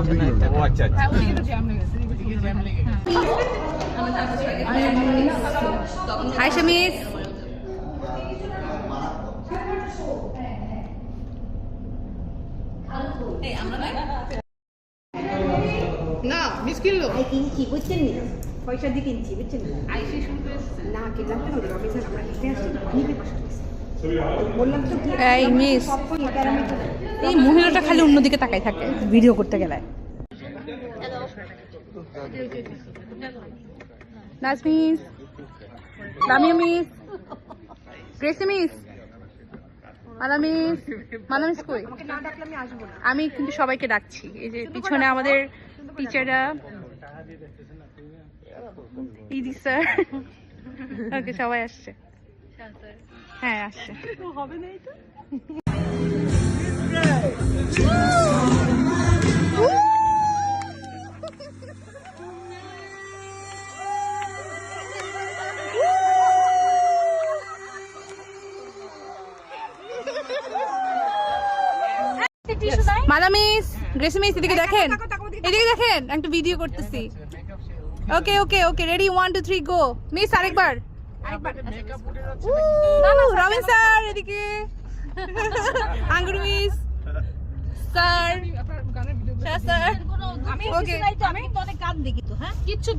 ও আচ্ছা আচ্ছা। হাই শামিস। না মিস কিনলো কিনছি বুঝছেন নি পয়সা দিয়ে কিনছি বুঝছেন না কিনলাম কেন রবিস্যার আমরা হেঁটে আসছি বললাম তো এই মিস, এই মহিলাটা খালি অন্যদিকে তাকাই থাকে ভিডিও করতে গেলে। নাজমিস, লামিয়া মিস, গ্রেসি মিস, মালামিস, মালামিস কই? আমি কিন্তু সবাইকে ডাকছি। এই যে পিছনে আমাদের টিচাররা, ইদি স্যার, ওকে সবাই আসছে। হ্যাঁ আসছে। হবে না এটা? মালামিস, গ্রেসি মিস, এদিকে দেখেন, এদিকে দেখেন, একটা ভিডিও করতেছি। ওকে ওকে ওকে, রেডি 1 2 3 গো। মিস আরেকবার, রবিন স্যার এদিকে, আঙ্গুর মিস স্যার, স্যার ওকে। আমি তো অনেক গান দেখি তো, হ্যাঁ কিচ্ছু